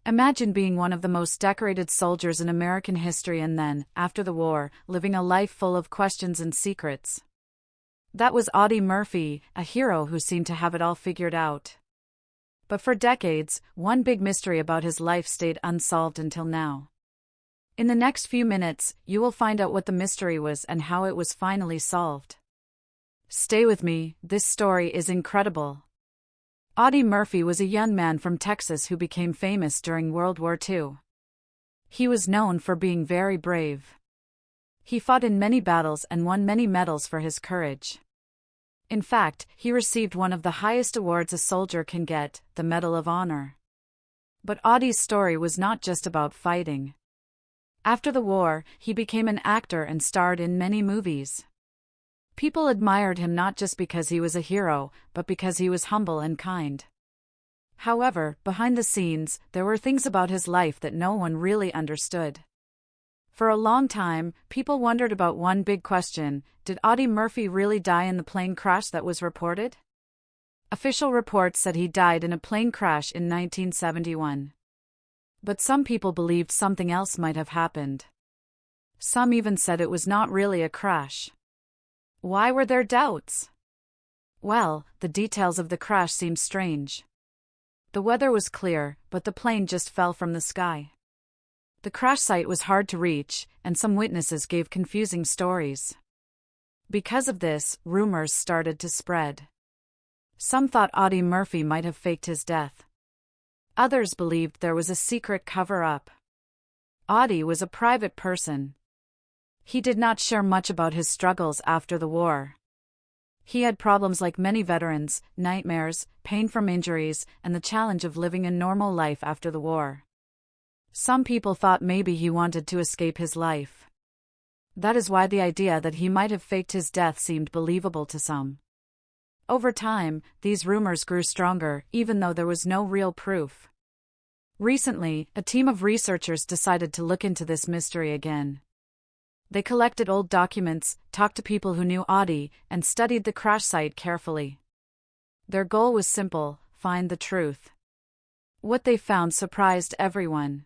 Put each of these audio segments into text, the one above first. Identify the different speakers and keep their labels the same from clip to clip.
Speaker 1: Imagine being one of the most decorated soldiers in American history and then, after the war, living a life full of questions and secrets. That was Audie Murphy, a hero who seemed to have it all figured out. But for decades, one big mystery about his life stayed unsolved until now. In the next few minutes, you will find out what the mystery was and how it was finally solved. Stay with me, this story is incredible. Audie Murphy was a young man from Texas who became famous during World War II. He was known for being very brave. He fought in many battles and won many medals for his courage. In fact, he received one of the highest awards a soldier can get, the Medal of Honor. But Audie's story was not just about fighting. After the war, he became an actor and starred in many movies. People admired him not just because he was a hero, but because he was humble and kind. However, behind the scenes, there were things about his life that no one really understood. For a long time, people wondered about one big question: did Audie Murphy really die in the plane crash that was reported? Official reports said he died in a plane crash in 1971. But some people believed something else might have happened. Some even said it was not really a crash. Why were there doubts? Well, the details of the crash seemed strange. The weather was clear, but the plane just fell from the sky. The crash site was hard to reach, and some witnesses gave confusing stories. Because of this, rumors started to spread. Some thought Audie Murphy might have faked his death. Others believed there was a secret cover-up. Audie was a private person. He did not share much about his struggles after the war. He had problems like many veterans: nightmares, pain from injuries, and the challenge of living a normal life after the war. Some people thought maybe he wanted to escape his life. That is why the idea that he might have faked his death seemed believable to some. Over time, these rumors grew stronger, even though there was no real proof. Recently, a team of researchers decided to look into this mystery again. They collected old documents, talked to people who knew Audie, and studied the crash site carefully. Their goal was simple: find the truth. What they found surprised everyone.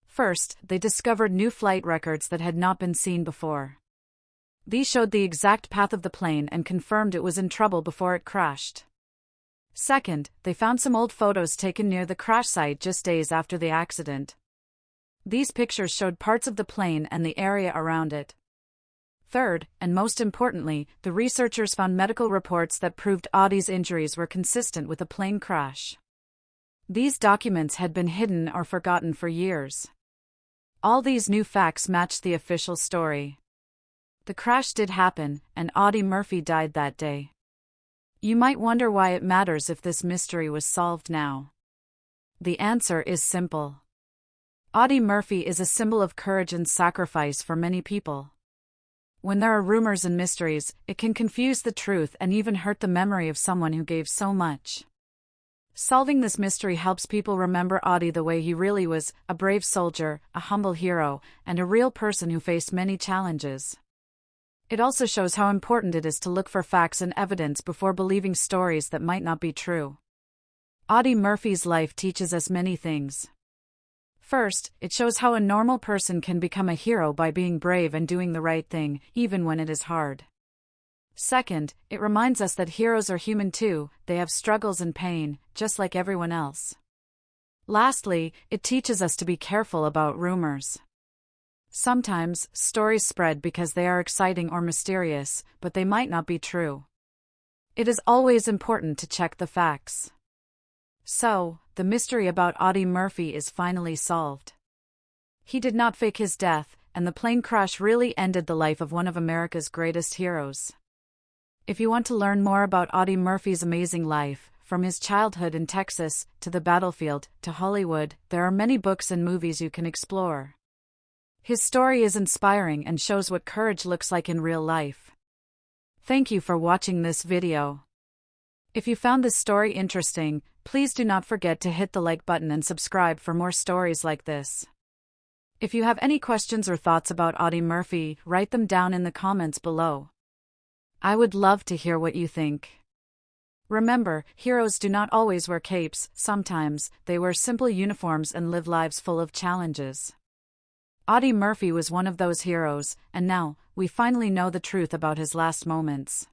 Speaker 1: First, they discovered new flight records that had not been seen before. These showed the exact path of the plane and confirmed it was in trouble before it crashed. Second, they found some old photos taken near the crash site just days after the accident. These pictures showed parts of the plane and the area around it. Third, and most importantly, the researchers found medical reports that proved Audie's injuries were consistent with a plane crash. These documents had been hidden or forgotten for years. All these new facts matched the official story. The crash did happen, and Audie Murphy died that day. You might wonder why it matters if this mystery was solved now. The answer is simple. Audie Murphy is a symbol of courage and sacrifice for many people. When there are rumors and mysteries, it can confuse the truth and even hurt the memory of someone who gave so much. Solving this mystery helps people remember Audie the way he really was: a brave soldier, a humble hero, and a real person who faced many challenges. It also shows how important it is to look for facts and evidence before believing stories that might not be true. Audie Murphy's life teaches us many things. First, it shows how a normal person can become a hero by being brave and doing the right thing, even when it is hard. Second, it reminds us that heroes are human too; they have struggles and pain, just like everyone else. Lastly, it teaches us to be careful about rumors. Sometimes, stories spread because they are exciting or mysterious, but they might not be true. It is always important to check the facts. So, the mystery about Audie Murphy is finally solved. He did not fake his death, and the plane crash really ended the life of one of America's greatest heroes. If you want to learn more about Audie Murphy's amazing life, from his childhood in Texas, to the battlefield, to Hollywood, there are many books and movies you can explore. His story is inspiring and shows what courage looks like in real life. Thank you for watching this video. If you found this story interesting, please do not forget to hit the like button and subscribe for more stories like this. If you have any questions or thoughts about Audie Murphy, write them down in the comments below. I would love to hear what you think. Remember, heroes do not always wear capes, sometimes they wear simple uniforms and live lives full of challenges. Audie Murphy was one of those heroes, and now, we finally know the truth about his last moments.